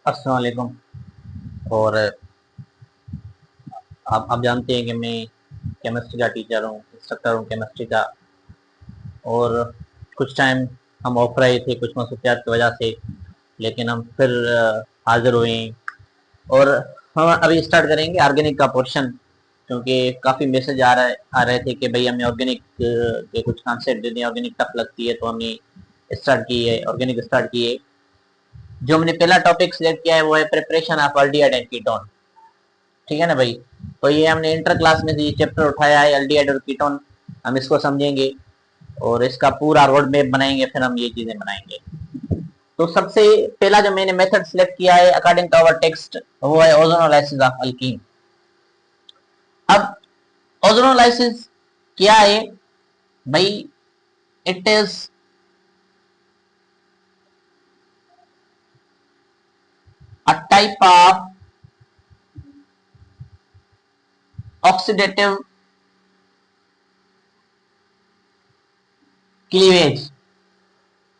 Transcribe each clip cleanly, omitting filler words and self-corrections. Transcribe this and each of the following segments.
अस्सलाम वालेकुम। और आप जानते हैं कि मैं केमिस्ट्री का टीचर हूँ, इंस्ट्रक्टर हूँ केमिस्ट्री का। और कुछ टाइम हम ऑफ रहे थे कुछ मसरूफियात की वजह से, लेकिन हम फिर हाजिर हुए हैं। और हम अभी स्टार्ट करेंगे ऑर्गेनिक का पोर्शन, क्योंकि काफ़ी मैसेज आ रहे थे कि भाई हमें ऑर्गेनिक के कुछ कॉन्सेप्ट दे दें, ऑर्गेनिक टफ लगती है, तो हमने स्टार्ट की है ऑर्गेनिक स्टार्ट की है। जो हमने पहला टॉपिक सिलेक्ट किया है वो है preparation of aldehyde and ketone. ठीक है ना भाई। तो ये हमने इंटर क्लास में से ये चैप्टर उठाया है, एल्डिहाइड और कीटोन। हम इसको समझेंगे और इसका पूरा रोड मैप बनाएंगे, फिर हम ये चीजें बनाएंगे। तो सबसे पहला जो मैंने मेथड सिलेक्ट किया है अकॉर्डिंग टू आवर टेक्स्ट, वो है ओजोनोलाइसिस ऑफ अल्कीन। अब ओजोनोलाइसिस क्या है भाई? It is a type of oxidative cleavage.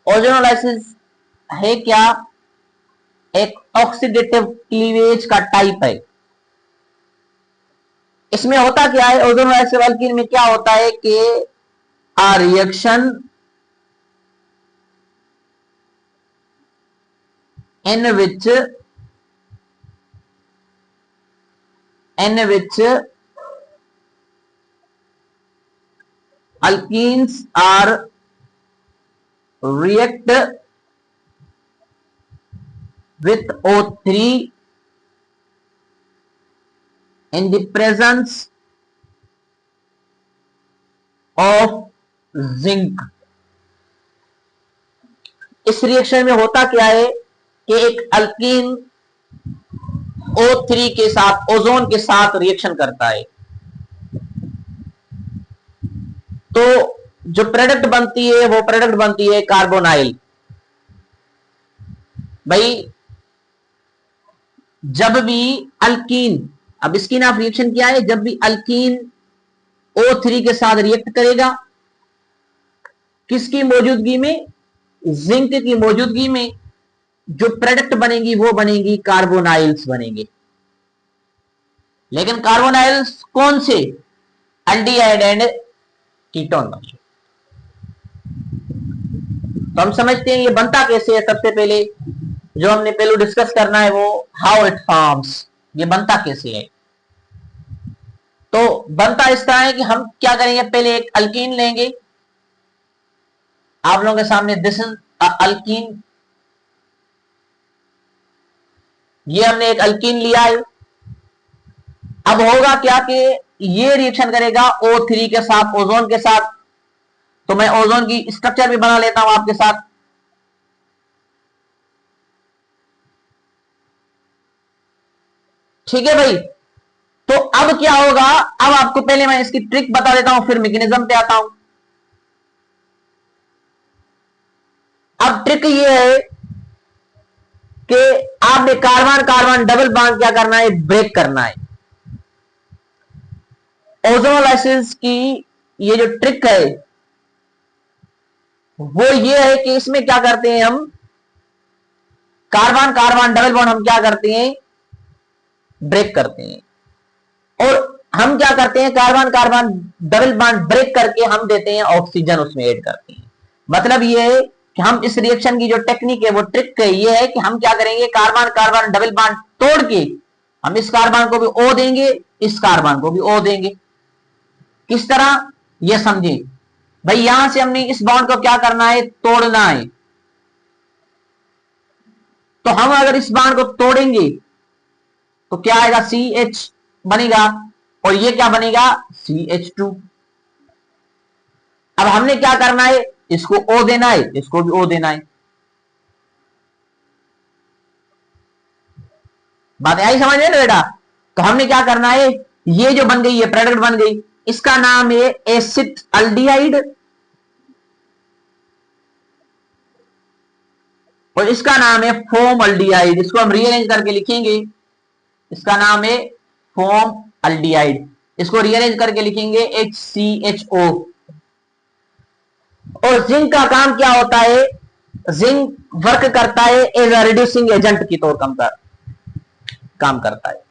Ozonolysis है क्या? एक ऑक्सीडेटिव क्लीवेज का टाइप है। इसमें होता क्या है, ओजोनोलाइसिस अल्कीन में क्या होता है कि a reaction in which alkenes are react with O3 in the presence of zinc. इस रिएक्शन में होता क्या है कि एक अल्कीन O3 के साथ, ओजोन के साथ रिएक्शन करता है, तो जो प्रोडक्ट बनती है वो प्रोडक्ट बनती है कार्बोनाइल। भाई जब भी अल्कीन, अब स्किन ऑफ रिएक्शन क्या है, जब भी अल्कीन O3 के साथ रिएक्ट करेगा, किसकी मौजूदगी में? जिंक की मौजूदगी में, जो प्रोडक्ट बनेगी वो बनेगी कार्बोनाइल्स बनेंगे। लेकिन कार्बोनाइल्स कौन से? एल्डिहाइड एंड कीटोन बनेंगे। तो हम समझते हैं ये बनता कैसे है। सबसे पहले जो हमने पहले डिस्कस करना है वो हाउ इट फॉर्म्स, ये बनता कैसे है। तो बनता इस तरह है कि हम क्या करेंगे, पहले एक अल्कीन लेंगे। आप लोगों के सामने दिस इज अल्कीन, ये हमने एक अल्कीन लिया है। अब होगा क्या कि ये रिएक्शन करेगा O3 के साथ, ओजोन के साथ। तो मैं ओजोन की स्ट्रक्चर भी बना लेता हूं आपके साथ। ठीक है भाई। तो अब क्या होगा, अब आपको पहले मैं इसकी ट्रिक बता देता हूं, फिर मैकेनिज्म पे आता हूं। अब ट्रिक ये है कि आपने कार्बन कार्बन डबल बॉन्ड क्या करना है, ब्रेक करना है। ओजोनोलाइसिस की ये जो ट्रिक है वो ये है कि इसमें क्या करते हैं हम, कार्बन कार्बन डबल बॉन्ड हम क्या करते हैं, ब्रेक करते हैं। और हम क्या करते हैं, carbon carbon double bond break करके हम देते हैं ऑक्सीजन, उसमें ऐड करते हैं। मतलब ये है कि हम इस रिएक्शन की जो टेक्निक है वो ट्रिक है, ये है कि हम क्या करेंगे, कार्बन कार्बन डबल बॉन्ड तोड़ के हम इस कार्बन को भी O देंगे, इस कार्बन को भी O देंगे। किस तरह, ये समझे भाई। यहां से हमने इस बॉन्ड को क्या करना है, तोड़ना है। तो हम अगर इस बॉन्ड को तोड़ेंगे तो क्या आएगा, CH बनेगा, और ये क्या बनेगा, CH2। अब हमने क्या करना है, इसको O देना है, इसको भी O देना है। बात आई समझ में ना बेटा। तो हमने क्या करना है, ये जो बन गई, ये प्रोडक्ट बन गई, इसका नाम है एसिड अल्डिहाइड, और इसका नाम है फोम अल्डिहाइड। इसको हम रीअरेंज करके लिखेंगे, इसका नाम है फोम अल्डिहाइड। इसको रीअरेंज करके लिखेंगे HCHO। और जिंक का काम क्या होता है, जिंक वर्क करता है एज अ रिड्यूसिंग एजेंट की तौर काम करता है।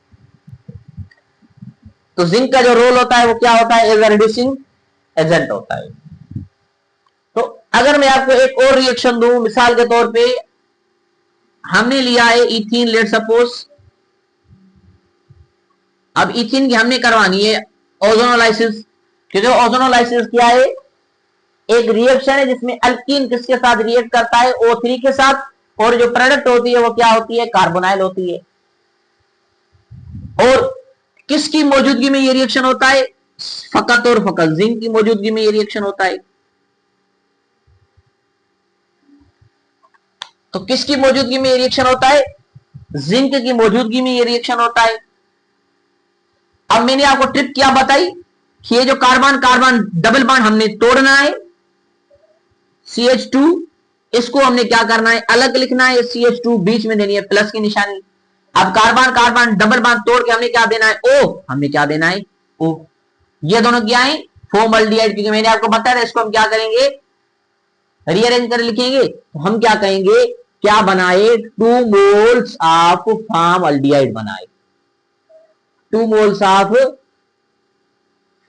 तो जिंक का जो रोल होता है वो क्या होता है, एज अ रिड्यूसिंग एजेंट होता है। तो अगर मैं आपको एक और रिएक्शन दूं, मिसाल के तौर पे हमने लिया है इथीन, लेट सपोज। अब इथीन की हमने करवानी है ओजोनोलाइसिस। क्योंकि ओजोनोलाइसिस क्या है, एक रिएक्शन है जिसमें अल्कीन किसके साथ रिएक्ट करता है, O3 के साथ, और जो प्रोडक्ट होती है वो क्या होती है, कार्बोनाइल होती है। और किसकी मौजूदगी में ये रिएक्शन होता है, फकत और फकत जिंक की मौजूदगी में ये रिएक्शन होता है। तो किसकी मौजूदगी में ये रिएक्शन होता है, जिंक की मौजूदगी में ये रिएक्शन होता है। अब मैंने आपको ट्रिक क्या बताई कि ये जो कार्बन कार्बन डबल बॉन्ड हमने तोड़ना है, CH2, इसको हमने क्या करना है, अलग लिखना है, CH2 बीच में देनी है प्लस की निशानी। अब कार्बन कार्बन डबल बॉन्ड तोड़ के हमने क्या देना है, O, हमने क्या देना है, O। ये दोनों क्या है, फॉर्मल्डिहाइड। क्योंकि मैंने आपको बताया इसको हम क्या करेंगे, रीअरेंज कर लिखेंगे। तो हम क्या कहेंगे, क्या बनाए, 2 मोल्स ऑफ फॉर्मल्डिहाइड बनाए, 2 मोल्स ऑफ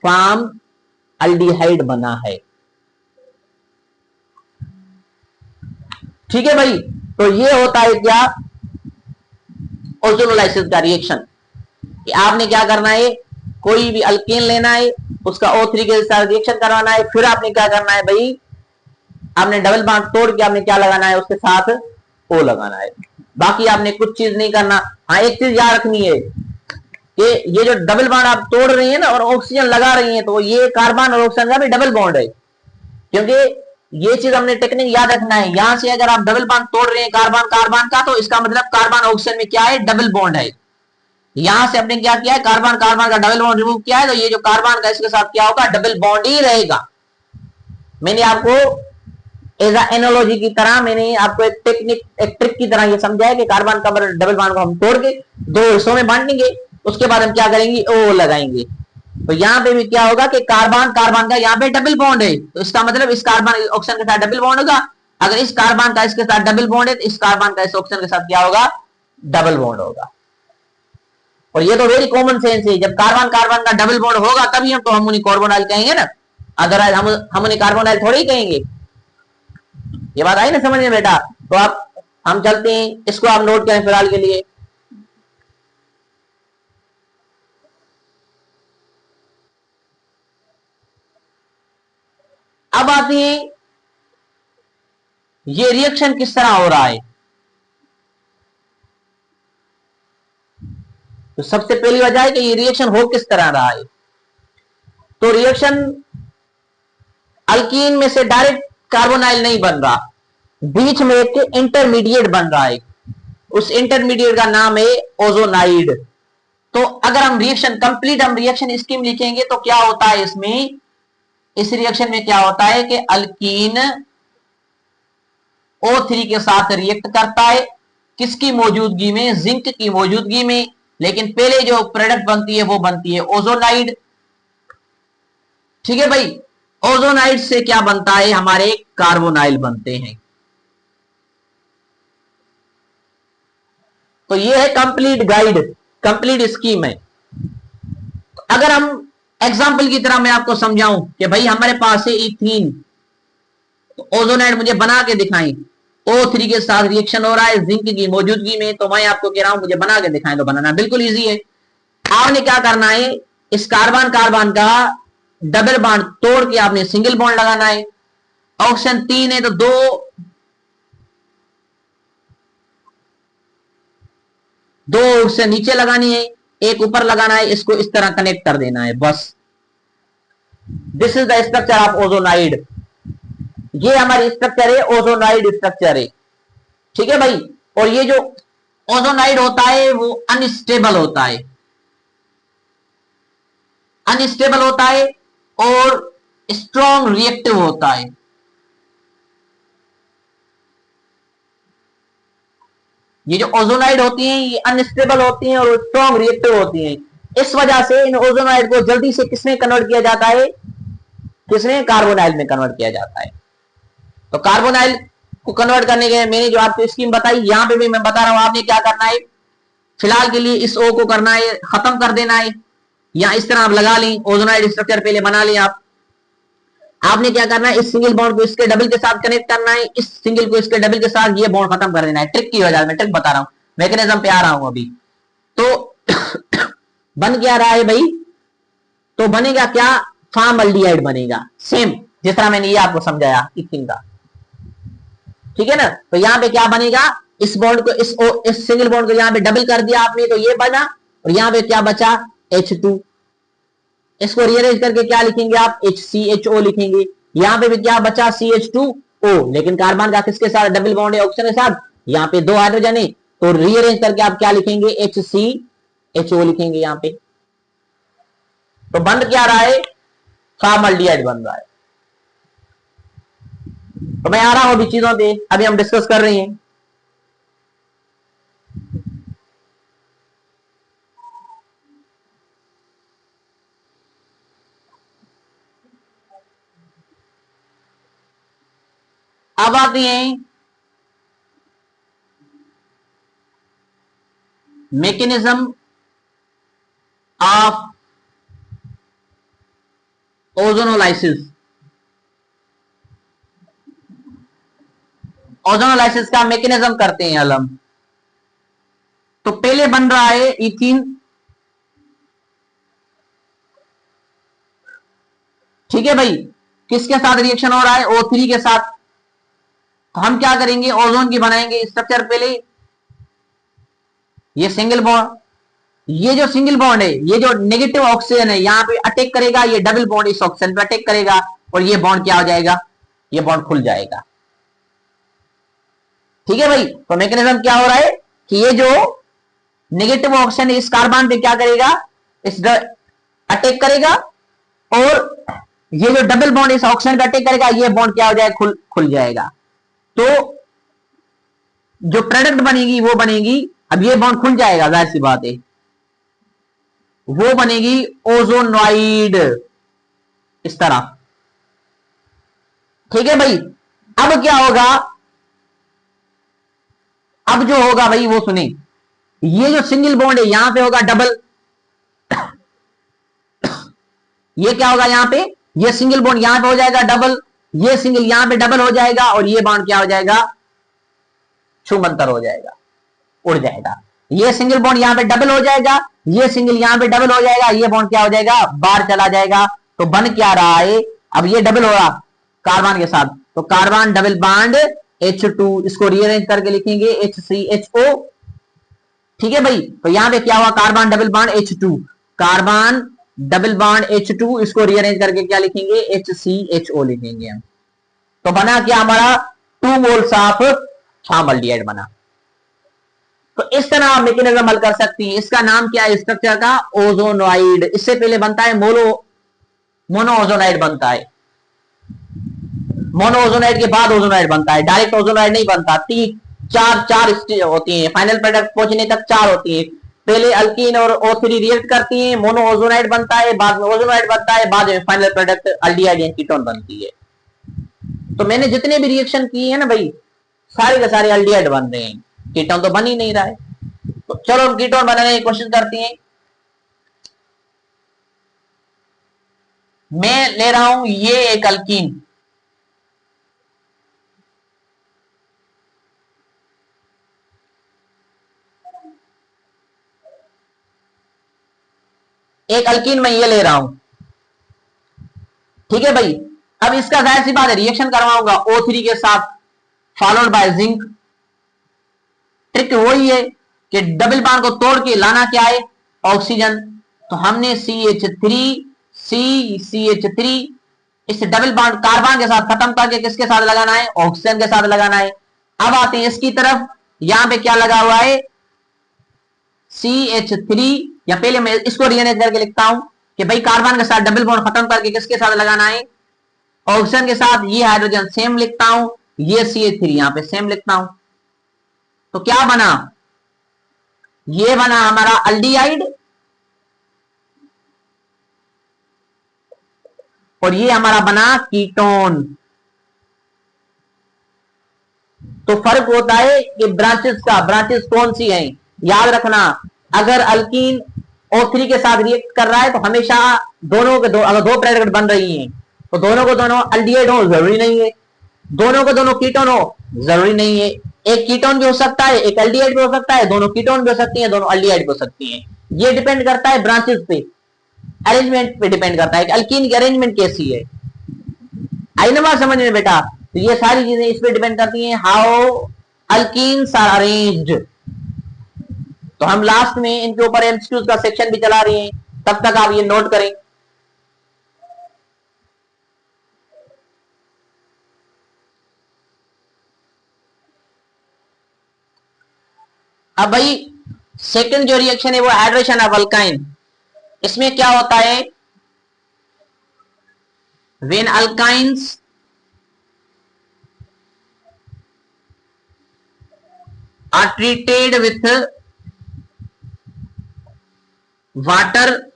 फॉर्मल्डिहाइड बना है। ठीक है भाई। तो ये होता है क्या, ओजोनोलाइसिस का रिएक्शन। कि आपने क्या करना है, कोई भी अल्केन लेना है, उसका O3 के साथ रिएक्शन करवाना है, फिर आपने क्या करना है भाई, आपने डबल बॉन्ड तोड़ के आपने क्या लगाना है, उसके साथ O लगाना है। बाकी आपने कुछ चीज नहीं करना। हाँ, एक चीज याद रखनी है कि ये जो डबल बॉन्ड आप तोड़ रही है ना और ऑक्सीजन लगा रही है, तो ये कार्बन और ऑक्सीजन का भी डबल बॉन्ड है। क्योंकि ये चीज हमने टेक्निक याद रखना है, यहां से अगर आप डबल बॉन्ड तोड़ रहे हैं कार्बन कार्बन का, तो इसका मतलब कार्बन ऑक्सीजन में क्या है, डबल बॉन्ड है। यहां से हमने क्या किया है, कार्बन कार्बन का डबल बॉन्ड रिमूव किया है, तो ये जो कार्बन का इसके साथ क्या होगा, डबल बॉन्ड ही रहेगा। मैंने आपको एज एनोलॉजी की तरह मैंने आपको एक टेक्निक, एक ट्रिक की तरह ये समझाया कि कार्बन का डबल बॉन्ड को हम तोड़ के 2 हिस्सों में बांटेंगे, उसके बाद हम क्या करेंगे, O लगाएंगे। तो यहां पे भी क्या होगा कि कार्बन कार्बन का यहाँ पे डबल बॉन्ड है, तो इसका मतलब इस कार्बन ऑक्सीजन के साथ डबल बॉन्ड होगा। अगर इस कार्बन का इसके साथ डबल बॉन्ड है, तो इस कार्बन का इस ऑक्सीजन के साथ क्या होगा, डबल बॉन्ड होगा। और ये तो वेरी कॉमन सेंस है, जब कार्बन कार्बन का डबल बॉन्ड होगा तभी हम तो हार्मोनिक कार्बोनाइल कहेंगे ना, अदरवाइज हम हार्मोनिक कार्बोनाइल थोड़ी कहेंगे। ये बात आई ना समझ में बेटा। तो आप हम चलते हैं, इसको आप नोट करें फिलहाल के लिए। अब आती है ये रिएक्शन किस तरह हो रहा है। तो सबसे पहली वजह है कि ये रिएक्शन हो किस तरह रहा है। तो रिएक्शन अल्कीन में से डायरेक्ट कार्बोनाइल नहीं बन रहा, बीच में एक इंटरमीडिएट बन रहा है। उस इंटरमीडिएट का नाम है ओजोनाइड। तो अगर हम रिएक्शन कंप्लीट, हम रिएक्शन स्कीम लिखेंगे तो क्या होता है इसमें, इस रिएक्शन में क्या होता है कि अल्कीन O3 के साथ रिएक्ट करता है, किसकी मौजूदगी में, जिंक की मौजूदगी में। लेकिन पहले जो प्रोडक्ट बनती है वो बनती है ओजोनाइड। ठीक है भाई। ओजोनाइड से क्या बनता है, हमारे कार्बोनाइल बनते हैं। तो ये है कंप्लीट गाइड, कंप्लीट स्कीम है। अगर हम एग्जांपल की तरह मैं आपको समझाऊं कि भाई हमारे पास है इथीन, तो ओजोनाइड मुझे बना के दिखाएं, O3 के साथ रिएक्शन हो रहा है जिंक की मौजूदगी में, तो मैं आपको कह रहा हूं मुझे बना के दिखाएं। तो बनाना बिल्कुल इजी है। आपने क्या करना है, इस कार्बन कार्बन का डबल बॉन्ड तोड़ के आपने सिंगल बॉन्ड लगाना है। ऑप्शन 3 है तो दो से नीचे लगानी है, एक ऊपर लगाना है, इसको इस तरह कनेक्ट कर देना है बस। This is the structure of ozonide. ये हमारी स्ट्रक्चर है, ओजोनाइड स्ट्रक्चर है। ठीक है भाई। और ये जो ओजोनाइड होता है वो अनस्टेबल होता है, अनस्टेबल होता है और स्ट्रॉन्ग रिएक्टिव होता है। ये जो ओजोनाइड होती हैं ये अनस्टेबल होती हैं और स्ट्रॉन्ग रिएक्टिव होती हैं। इस वजह से इन ओजोनाइड को जल्दी से किसमें कन्वर्ट किया जाता है, किसमें, कार्बोनाइल में कन्वर्ट किया जाता है। तो कार्बोनाइल को कन्वर्ट करने के मैंने जो आपको स्कीम बताई, यहां पे भी मैं बता रहा हूं आपने क्या करना है। फिलहाल के लिए इस ओ को करना है खत्म कर देना है, या इस तरह आप लगा लें, ओजोनाइड स्ट्रक्चर पहले बना लें आप। आपने क्या करना है, इस सिंगल बॉन्ड को इसके डबल के साथ कनेक्ट करना है, इस सिंगल को इसके डबल के साथ, ये बॉन्ड खत्म कर देना है। ट्रिक की वजह, मैं ट्रिक बता रहा हूं, मैकेनिज्म पे आ रहा हूं अभी। तो बन क्या रहा है भाई, तो बनेगा क्या, फॉर्मल्डिहाइड बनेगा, सेम जिस तरह मैंने ये आपको समझाया इथिन का, ठीक है ना। तो यहां पे क्या बनेगा, इस बॉन्ड को इस सिंगल बॉन्ड को यहां पे डबल कर दिया आपने, तो ये बना, और यहां पे क्या बचा, H2। इसको रीअरेंज करके क्या लिखेंगे आप, HCHO लिखेंगे। यहां पे भी क्या बचा, CH2O, लेकिन कार्बन का किसके साथ डबल बॉन्ड है, ऑक्सीजन के साथ, यहां पे 2 हाइड्रोजन है, तो रीअरेंज करके आप क्या लिखेंगे, HCHO लिखेंगे यहां पे। तो बन क्या रहा है, फॉर्मल्डिहाइड बन रहा है। तो मैं आ रहा हूं अभी चीजों पे, अभी हम डिस्कस कर रहे हैं। अब आते हैं मैकेनिज्म ऑफ ओजोनोलाइसिस। ओजोनोलाइसिस का मैकेनिज्म करते हैं हम। तो पहले बन रहा है इथीन, ठीक है भाई, किसके साथ रिएक्शन हो रहा है, O3 के साथ। तो हम क्या करेंगे, ओजोन की बनाएंगे स्ट्रक्चर पहले, ये सिंगल बॉन्ड, ये जो सिंगल बॉन्ड है, ये जो नेगेटिव ऑक्सीजन है यहां पे अटैक करेगा, ये डबल बॉन्ड इस ऑक्सीजन पे अटैक करेगा, और ये बॉन्ड क्या हो जाएगा, ये बॉन्ड खुल जाएगा, ठीक है भाई। तो मैकेनिज्म क्या हो रहा है कि ये जो नेगेटिव ऑक्सीजन इस कार्बन पे क्या करेगा, इस अटैक करेगा, और ये जो डबल बॉन्ड इस ऑक्सीजन पे अटैक करेगा, ये बॉन्ड क्या हो जाएगा, खुल जाएगा। तो जो प्रोडक्ट बनेगी वो बनेगी, अब ये बॉन्ड खुल जाएगा, जाहिर सी बात है, वो बनेगी ओजोनॉइड, इस तरह, ठीक है भाई। अब क्या होगा, अब जो होगा भाई वो सुने, ये जो सिंगल बॉन्ड है यहां पे होगा डबल, ये क्या होगा यहां पे, ये सिंगल बॉन्ड यहां पे हो जाएगा डबल, ये सिंगल यहां पे डबल हो जाएगा, और ये बॉन्ड क्या हो जाएगा, छुमंतर हो जाएगा, उड़ जाएगा। ये सिंगल बॉन्ड यहां पे डबल हो जाएगा, ये सिंगल यहां पे डबल हो जाएगा, ये बॉन्ड क्या हो जाएगा, बाहर चला जाएगा। तो बन क्या रहा है, अब ये डबल हो रहा कार्बन के साथ, तो कार्बन डबल बॉन्ड H2, इसको रीअरेंज करके लिखेंगे HCHO, ठीक है भाई। तो यहां पे क्या हुआ, carbon double bond H2, carbon double bond H2, इसको रीअरेंज करके क्या लिखेंगे, HCHO लिखेंगे हम। तो बना क्या हमारा, 2 मोल्स ऑफ फॉर्मल्डिहाइड बना। तो इस तरह आप मैकेनिज्म हल कर सकती हैं। इसका नाम क्या है स्ट्रक्चर का, ओजोनॉइड। इससे पहले बनता है मोनो ओजोनाइड बनता है, मोनो ओजोनाइड के बाद ओजोनाइड बनता है, डायरेक्ट ओजोनाइड नहीं बनता। चार होती हैं, फाइनल प्रोडक्ट पहुंचने तक 4 होती हैं। पहले अल्कीन और O3 रिएक्ट करती हैं, मोनो ओजोनाइड बनता है, बाद में ओजोनाइड बनता है, बाद में फाइनल प्रोडक्ट अल्डिहाइड या कीटोन बनती है। तो मैंने जितने भी रिएक्शन किए हैं ना भाई, सारे के सारे अल्डिहाइड बन रहे हैं, कीटोन तो बन ही नहीं रहा है। तो चलो हम कीटोन बनाने की कोशिश करते हैं। मैं ले रहा हूं ये एक अल्कीन, एक अल्कीन मैं ये ले रहा हूं, ठीक है भाई। अब इसका जाहिर सी बात है रिएक्शन करवाऊंगा O3 के साथ, फॉलोड बाय जिंक। ट्रिक वही है कि डबल बॉन्ड को तोड़ के लाना क्या है, ऑक्सीजन। तो हमने CH3 इस डबल बॉन्ड कार्बन के साथ खत्म करके किसके साथ लगाना है, ऑक्सीजन के साथ लगाना है। अब आते हैं इसकी तरफ, यहां पे क्या लगा हुआ है, CH3, या पहले मैं इसको रीअरेंज करके लिखता हूं कि भाई कार्बन के साथ डबल बॉन्ड खत्म करके किसके साथ लगाना है, ऑक्सीजन के साथ। ये हाइड्रोजन सेम लिखता हूं, ये CH3 यहां पे सेम लिखता हूं। तो क्या बना, ये बना हमारा अल्डिहाइड, और ये हमारा बना कीटोन। तो फर्क होता है कि ब्रांचेस का, ब्रांचेस कौन सी हैं। याद रखना, अगर अल्कीन O3 के साथ रिएक्ट कर रहा है तो हमेशा दोनों के दो, अगर दो प्रेडिकेट बन रही हैं तो दोनों को दोनों अल्डिहाइड हो जरूरी नहीं है, दोनों को दोनों कीटोन हो जरूरी नहीं है। एक कीटोन भी हो सकता है, एक अल्डिहाइड भी हो सकता है, दोनों कीटोन भी हो सकती हैं, दोनों अल्डिहाइड भी हो सकती हैं। ये डिपेंड करता है ब्रांचेस पे, अरेंजमेंट पे डिपेंड करता है कि अल्कीन की अरेंजमेंट कैसी है। आई ना बात समझ में बेटा? तो ये सारी चीजें इस पे डिपेंड करती हैं, हाउ अल्कीन्स आर अरेंज्ड। तो हम लास्ट में इनके ऊपर एमसीक्यूज का सेक्शन भी चला रहे हैं, तब तक आप ये नोट करें। अब भाई सेकंड जो रिएक्शन है वो हाइड्रेशन ऑफ अल्काइन। इसमें क्या होता है, when alkynes are treated with water,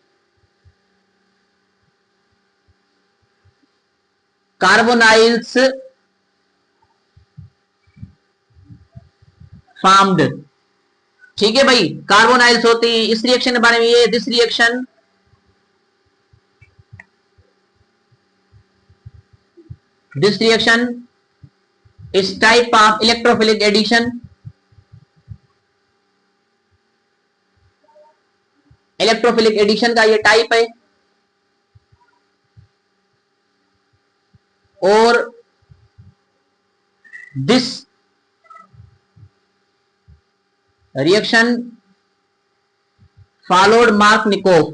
carbonyls formed। ठीक है भाई, कार्बोनाइल्स होते हैं। इस रिएक्शन के बारे में ये, this reaction is type of electrophilic addition, electrophilic addition का ये टाइप है। और this reaction followed Markovnikov.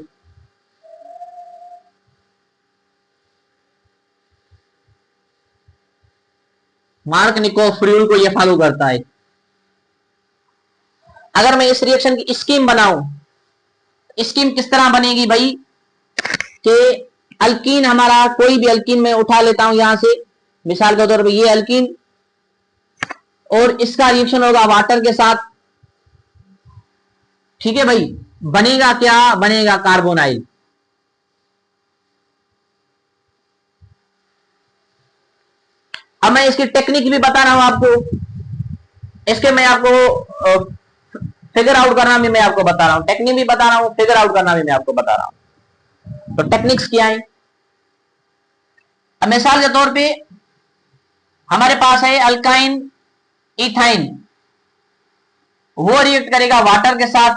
Markovnikov rule को ये फॉलो करता है। अगर मैं इस रिएक्शन की स्कीम बनाऊं, स्कीम किस तरह बनेगी भाई, कि अल्कीन हमारा, कोई भी अल्कीन मैं उठा लेता हूं यहां से, मिसाल के तौर पे ये अल्कीन, और इसका रिएक्शन होगा वाटर के साथ। ठीक है भाई, बनेगा क्या, बनेगा कार्बोनाइल। अब मैं इसकी टेक्निक भी बता रहा हूं आपको, इसके मैं आपको फिगर आउट करना भी मैं आपको बता रहा हूं, टेक्निक भी बता रहा हूं, फिगर आउट करना भी मैं आपको बता रहा हूं। तो टेक्निक्स क्या है, अब मिसाल के तौर पे हमारे पास है अल्काइन इथाइन, वो रिएक्ट करेगा वाटर के साथ।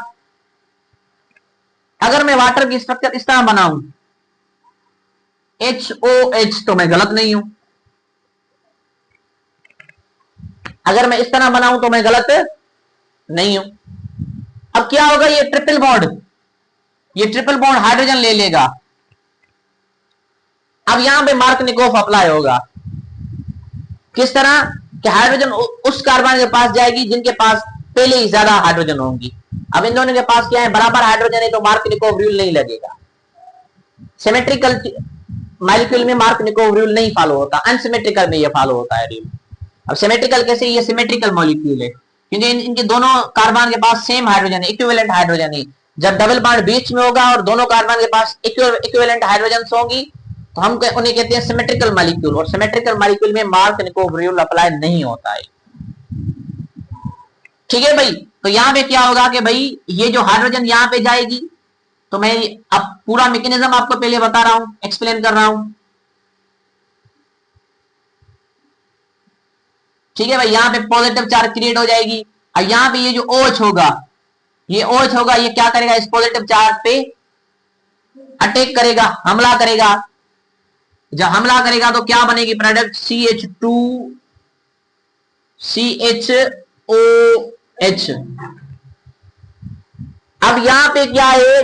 अगर मैं वाटर की स्ट्रक्चर इस तरह बनाऊं HOH, तो मैं गलत नहीं हूं। अगर मैं इस तरह बनाऊं तो मैं गलत नहीं हूं। अब क्या होगा, ये ट्रिपल बॉन्ड हाइड्रोजन ले लेगा। अब यहां पे मार्कनिकोव अप्लाई होगा। किस तरह कि हाइड्रोजन उस कार्बन के पास जाएगी जिनके पास पहले ही ज्यादा हाइड्रोजन होंगी। अब इन दोनों के पास क्या है, बराबर हाइड्रोजन है, तो मार्कनिकोव रूल नहीं लगेगा। सिमेट्रिकल मॉलिक्यूल में मार्कनिकोव रूल नहीं फॉलो होता, अनसिमेट्रिकल में ये फॉलो होता है रूल। अब सिमेट्रिकल कैसे, ये सिमेट्रिकल मॉलिक्यूल है क्योंकि इनके दोनों कार्बन के पास सेम हाइड्रोजन है, इक्विवेलेंट हाइड्रोजन है। जब डबल बॉन्ड बीच में होगा और दोनों कार्बन के पास इक्विवेलेंट हाइड्रोजन होंगी तो हम उन्हें कहते हैं सिमेट्रिकल मॉलिक्यूल। और सिमेट्रिकल मॉलिक्यूल में मार्कनिकोव रूल अप्लाई नहीं होता है। ठीक है भाई, तो यहां पे क्या होगा कि भाई ये जो हाइड्रोजन यहां पे जाएगी, तो मैं अब पूरा मैकेनिज्म आपको पहले बता रहा हूं, एक्सप्लेन कर रहा हूं। ठीक है भाई, यहां पे पॉजिटिव चार्ज क्रिएट हो जाएगी और यहां पे ये जो OH होगा, ये क्या करेगा, इस पॉजिटिव चार्ज पे अटैक करेगा, हमला करेगा। जब हमला करेगा तो क्या बनेगी प्रोडक्ट, CH2CHOH। अब यहां पे क्या है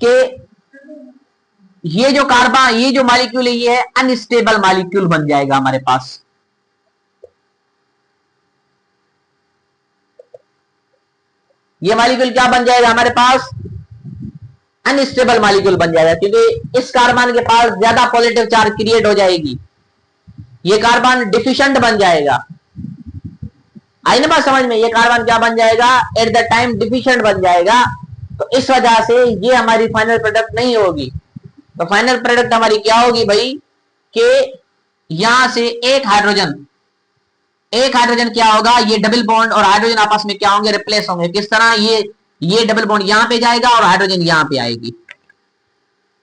कि ये जो कार्बन, ये जो मॉलिक्यूल है, ये है अनस्टेबल मॉलिक्यूल बन जाएगा हमारे पास। ये मॉलिक्यूल क्या बन जाएगा हमारे पास, अनस्टेबल मॉलिक्यूल बन जाएगा, क्योंकि इस कार्बन के पास ज्यादा पॉजिटिव चार्ज क्रिएट हो जाएगी, ये कार्बन डिफिशिएंट बन जाएगा। आई ना बात समझ में, ये कार्बन क्या बन जाएगा, एट द टाइम डिफिशिएंट बन जाएगा। तो इस वजह से ये हमारी फाइनल प्रोडक्ट नहीं होगी। तो फाइनल प्रोडक्ट हमारी क्या होगी भाई, कि यहां से एक हाइड्रोजन एक हाइड्रोजन क्या होगा, ये डबल बॉन्ड और हाइड्रोजन आपस में क्या होंगे, रिप्लेस होंगे। किस तरह, ये डबल बॉन्ड यहां पे जाएगा और हाइड्रोजन यहां पे आएगी।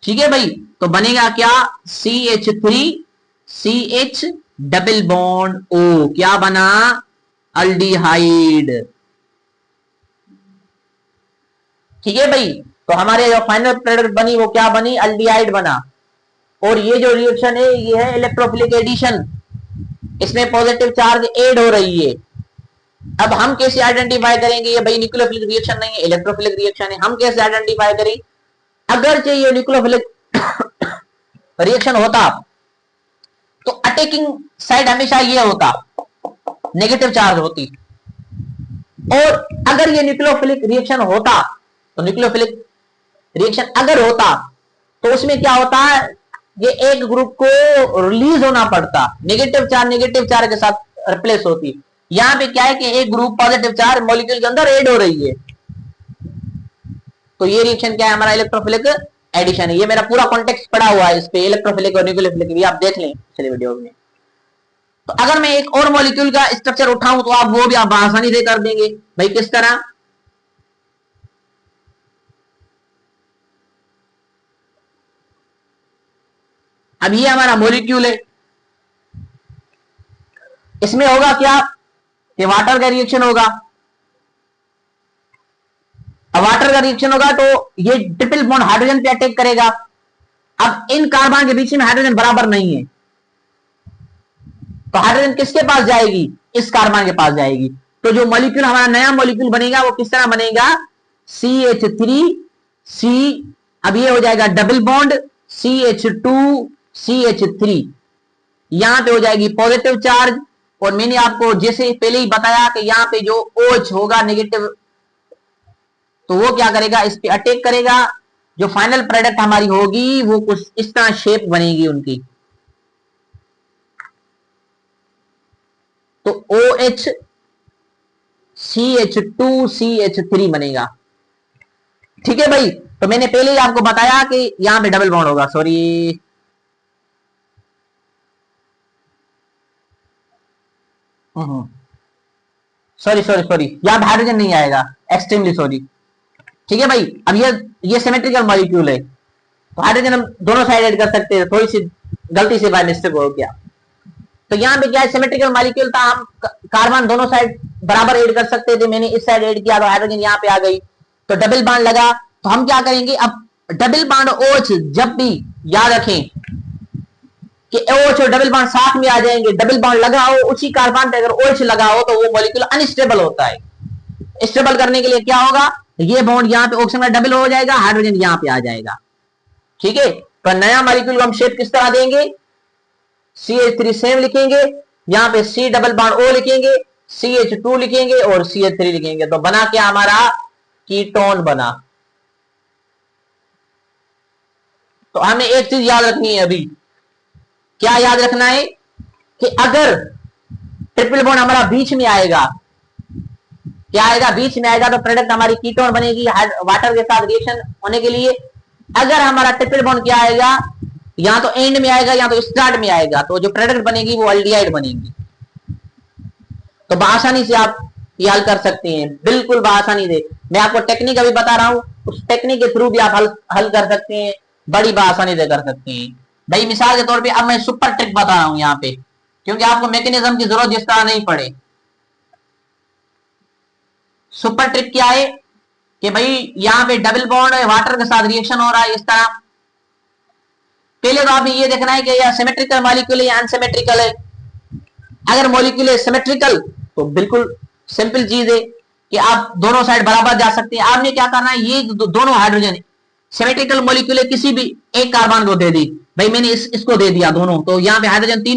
ठीक है भाई, तो बनेगा क्या, CH3CH डबल बॉन्ड O, क्या बना, अल्डिहाइड। ठीक है भाई, तो हमारे जो फाइनल प्रोडक्ट बनी वो क्या बनी, अल्डिहाइड बना। और ये जो रिएक्शन है ये है इलेक्ट्रोफिलिक एडिशन, इसमें पॉजिटिव चार्ज ऐड हो रही है। अब हम कैसे आइडेंटिफाई करेंगे, ये भाई न्यूक्लियोफिलिक रिएक्शन नहीं है, इलेक्ट्रोफिलिक रिएक्शन है। हम कैसे आइडेंटिफाई करें, अगर ये न्यूक्लियोफिलिक रिएक्शन होता तो अटैकिंग साइड हमेशा ये होता, नेगेटिव चार्ज होती। और अगर ये न्यूक्लियोफिलिक रिएक्शन होता, तो न्यूक्लियोफिलिक रिएक्शन अगर होता तो उसमें क्या होता है, ये एक ग्रुप को रिलीज होना पड़ता, नेगेटिव चार्ज के साथ रिप्लेस होती। यहां पे क्या है कि एक ग्रुप पॉजिटिव चार्ज मॉलिक्यूल के अंदर ऐड हो रही है। तो ये रिएक्शन क्या है, हमारा इलेक्ट्रोफिलिक एडिशन है। ये मेरा पूरा कॉन्टेक्स्ट पड़ा हुआ है इस पे, इलेक्ट्रोफिलिक और न्यूक्लियोफिलिक, ये आप देख लें पिछले वीडियो में। तो अगर मैं एक और मॉलिक्यूल का स्ट्रक्चर उठाऊं तो आप वो भी आप आसानी से कर देंगे। भाई किस तरह, अब ये हमारा मॉलिक्यूल है, इसमें होगा क्या, ये वाटर का रिएक्शन होगा। अब वाटर का रिएक्शन होगा तो ये ट्रिपल बॉन्ड हाइड्रोजन पे अटैक करेगा। अब इन कार्बन के बीच में हाइड्रोजन बराबर नहीं है, तो हाइड्रोजन किसके पास जाएगी, इस कार्बन के पास जाएगी। तो जो मॉलिक्यूल हमारा नया मॉलिक्यूल बनेगा वो किस तरह बनेगा, CH3C, अब ये हो जाएगा डबल बॉन्ड CH2CH3, यहां पे हो जाएगी पॉजिटिव चार्ज। और मैंने आपको जैसे पहले ही बताया कि यहां पे जो OH होगा नेगेटिव, तो वो क्या करेगा, इस पे अटैक करेगा। जो फाइनल प्रोडक्ट हमारी होगी वो कुछ इस तरह शेप बनेगी उनकी। तो OH CH2CH3 बनेगा। ठीक है भाई, तो मैंने पहले ही आपको बताया कि यहां पे डबल बॉन्ड होगा, सॉरी सॉरी यहां पे हाइड्रोजन नहीं आएगा, एक्सट्रीमली सॉरी। ठीक है भाई, अब ये सिमेट्रिकल मॉलिक्यूल है, तो हाइड्रोजन हम दोनों साइड ऐड कर सकते हैं, थोड़ी सी गलती से बाय मिस्टेक हो गया। तो यहाँ पे क्या है, सिमेट्रिकल मॉलिक्यूल था, हम कार्बन दोनों साइड बराबर ऐड कर सकते थे। मैंने इस साइड ऐड किया तो हाइड्रोजन यहाँ पे आ गई, तो डबल बॉन्ड लगा। तो हम क्या करेंगे, अब डबल बॉन्ड OH जब भी, याद रखें कि OH और डबल बॉन्ड साथ में आ जाएंगे, डबल बॉन्ड लगा हो उसी कार्बन पे अगर OH लगा हो तो वो मॉलिक्यूल अनस्टेबल होता है। स्टेबल करने के लिए क्या होगा, ये बॉन्ड यहाँ पे ऑक्सीजन में डबल हो जाएगा, हाइड्रोजन यहाँ पे आ जाएगा। ठीक है, तो नया मॉलिक्यूल को हम शेप किस तरह देंगे, CH3 सेम लिखेंगे, यहाँ पे C डबल बॉन्ड O लिखेंगे, CH2 लिखेंगे और CH3 लिखेंगे। तो बना क्या हमारा, कीटोन बना। तो हमें एक चीज याद रखनी है, अभी क्या याद रखना है कि अगर ट्रिपल बॉन्ड हमारा बीच में आएगा, क्या आएगा, बीच में आएगा, तो प्रोडक्ट हमारी कीटोन बनेगी वाटर के साथ रिएक्शन होने के लिए। अगर हमारा ट्रिपल बॉन्ड क्या आएगा, या तो एंड में आएगा या तो स्टार्ट में आएगा, तो जो प्रोडक्ट बनेगी वो अल्डिहाइड बनेगी। तो आसानी से आप ये हल कर सकते हैं, बिल्कुल आसानी से। मैं आपको टेक्निक अभी बता रहा हूं, उस टेक्निक के थ्रू भी आप हल कर सकते हैं, बड़ी आसानी से कर सकते हैं। भाई मिसाल के तौर पे अब मैं सुपर ट्रिक बता रहा हूं यहाँ पे, क्योंकि आपको मैकेनिज्म की जरूरत जिस तरह नहीं पड़े। सुपर ट्रिक क्या है कि भाई यहाँ पे डबल बॉन्ड वाटर के साथ रिएक्शन हो रहा है इस तरह। पहले तो आपने ये देखना है कि यह सिमेट्रिकल मॉलिक्यूल है या अनसिमेट्रिकल है। अगर मॉलिक्यूल है सिमेट्रिकल तो बिल्कुल सिंपल चीज है कि आप दोनों साइड बराबर जा सकते हैं। आपने क्या करना है, ये दोनों हाइड्रोजन सिमेट्रिकल मॉलिक्यूल किसी भी एक कार्बन को दे दी, भाई मैंने इसको दे दिया दोनों, तो यहाँ पे हाइड्रोजन 3